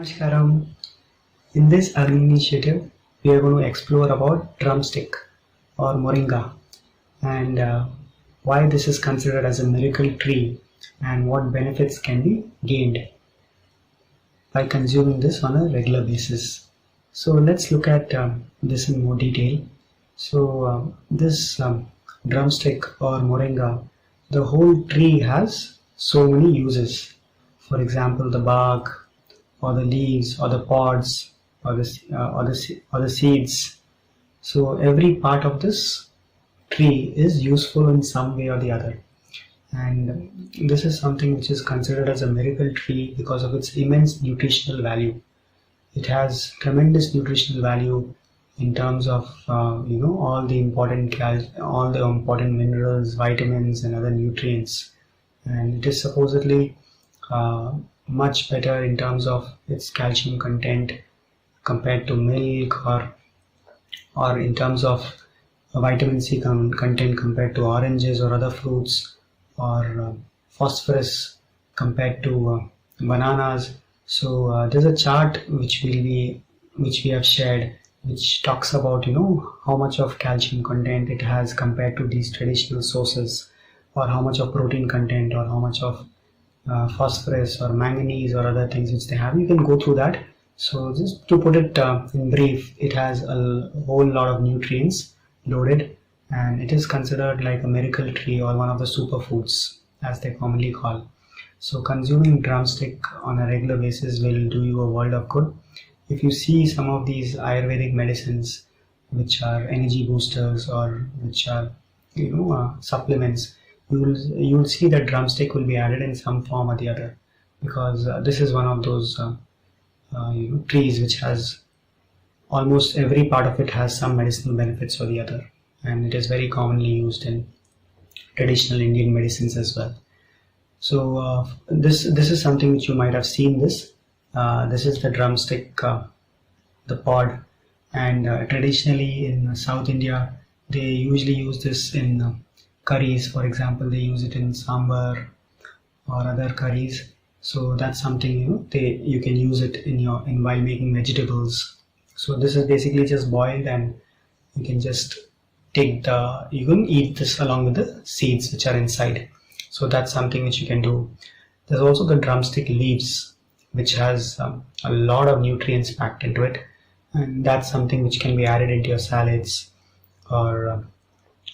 Namaskaram. In this Agni initiative, we are going to explore about drumstick or Moringa and why this is considered as a miracle tree and what benefits can be gained by consuming this on a regular basis. So let's look at this in more detail. So this drumstick or Moringa, the whole tree has so many uses. For example, the bark, or the leaves, or the pods, or the seeds. So every part of this tree is useful in some way or the other. And this is something which is considered as a miracle tree because of its immense nutritional value. It has tremendous nutritional value in terms of all the important minerals, vitamins, and other nutrients. And it is supposedly much better in terms of its calcium content compared to milk, or in terms of vitamin C content compared to oranges or other fruits, or phosphorus compared to bananas. So there's a chart which we have shared, which talks about how much of calcium content it has compared to these traditional sources, or how much of protein content, or how much of phosphorus or manganese or other things which they have. You can go through that. So just to put it in brief, it has a whole lot of nutrients loaded, and it is considered like a miracle tree or one of the superfoods as they commonly call. So consuming drumstick on a regular basis will do you a world of good. If you see some of these Ayurvedic medicines which are energy boosters or which are supplements, you will see that drumstick will be added in some form or the other, because this is one of those trees which has almost every part of it has some medicinal benefits or the other, and it is very commonly used in traditional Indian medicines as well. So this is something which you might have seen. This is the drumstick, the pod, and traditionally in South India they usually use this in curries. For example, they use it in sambar or other curries. So that's something you can use it in while making vegetables. So this is basically just boiled, and you can just you can eat this along with the seeds which are inside. So that's something which you can do. There's also the drumstick leaves, which has a lot of nutrients packed into it, and that's something which can be added into your salads, or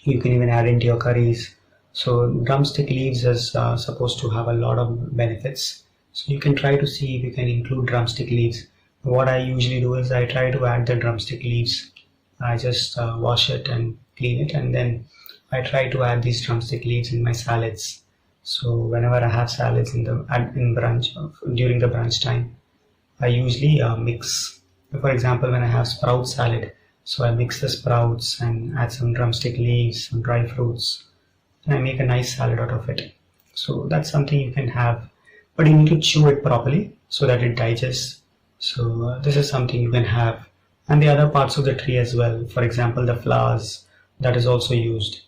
you can even add into your curries. So drumstick leaves is supposed to have a lot of benefits. So you can try to see if you can include drumstick leaves. What I usually do is I try to add the drumstick leaves. I just wash it and clean it, and then I try to add these drumstick leaves in my salads. So whenever I have salads in brunch, during the brunch time, I usually mix. For example, when I have sprout salad, so I mix the sprouts and add some drumstick leaves, some dry fruits, and I make a nice salad out of it. So that's something you can have, but you need to chew it properly so that it digests. So this is something you can have, and the other parts of the tree as well. For example, the flowers, that is also used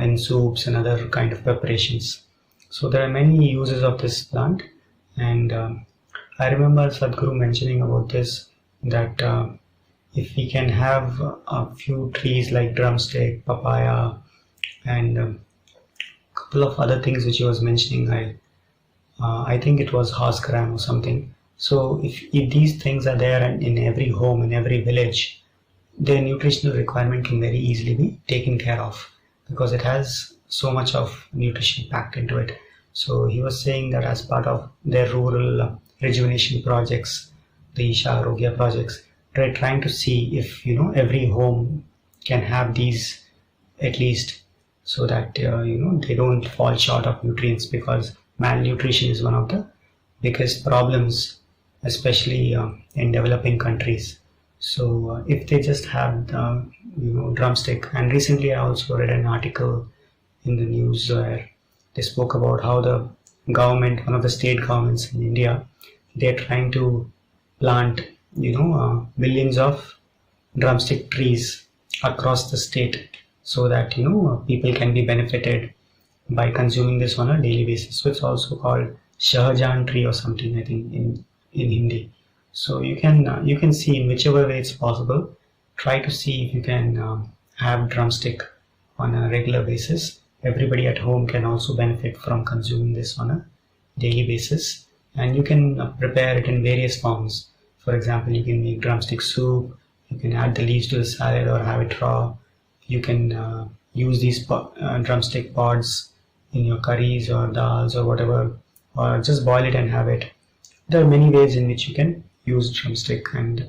in soups and other kind of preparations. So there are many uses of this plant, and I remember Sadhguru mentioning about this, that if we can have a few trees like drumstick, papaya, and a couple of other things which he was mentioning, I think it was horse gram or something. So if these things are there in every home, in every village, their nutritional requirement can very easily be taken care of, because it has so much of nutrition packed into it. So he was saying that as part of their rural rejuvenation projects, the Isha Arogya projects, they're trying to see if every home can have these at least, so that they don't fall short of nutrients, because malnutrition is one of the biggest problems, especially in developing countries. So if they just have the drumstick, and recently I also read an article in the news where they spoke about how the government, one of the state governments in India, they're trying to plant millions of drumstick trees across the state, so that people can be benefited by consuming this on a daily basis. So it's also called Shahjahan tree or something, I think, in Hindi. So you can see in whichever way it's possible. Try to see if you can have drumstick on a regular basis. Everybody at home can also benefit from consuming this on a daily basis, and you can prepare it in various forms. For example, you can make drumstick soup. You can add the leaves to the salad or have it raw. You can use these drumstick pods in your curries or dals or whatever, or just boil it and have it. There are many ways in which you can use drumstick and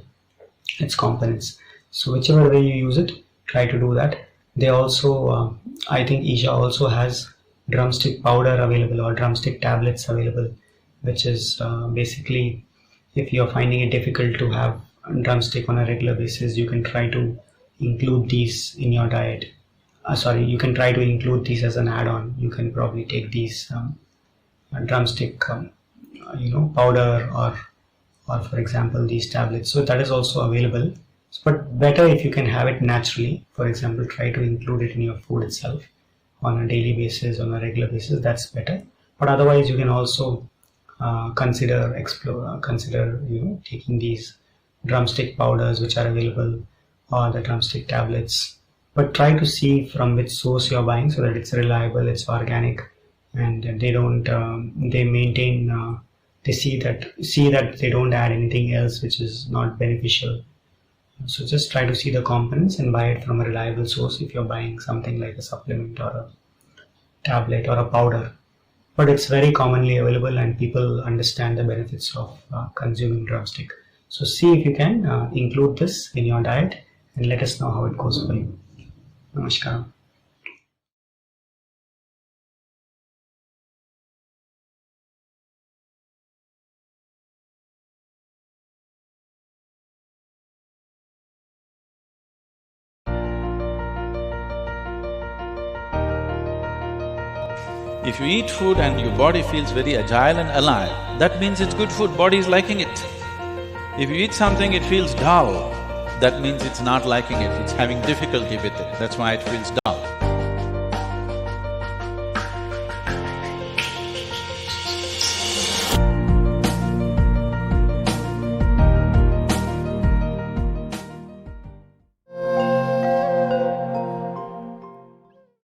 its components. So whichever way you use it, try to do that. They also, I think Isha also has drumstick powder available or drumstick tablets available, which is basically, if you're finding it difficult to have drumstick on a regular basis, you can try to include these in your diet. You can try to include these as an add-on. You can probably take these drumstick, powder, or for example these tablets. So that is also available. But better if you can have it naturally. For example, try to include it in your food itself on a daily basis, on a regular basis. That's better. But otherwise, you can also consider taking these drumstick powders which are available, or the drumstick tablets. But try to see from which source you're buying so that it's reliable, it's organic, and they don't they maintain they see that they don't add anything else which is not beneficial. So just try to see the components and buy it from a reliable source if you're buying something like a supplement or a tablet or a powder. But it's very commonly available and people understand the benefits of consuming drumstick. So see if you can include this in your diet and let us know how it goes for you. Namaskar. If you eat food and your body feels very agile and alive, that means it's good food, body is liking it. If you eat something, it feels dull, that means it's not liking it, it's having difficulty with it, that's why it feels dull.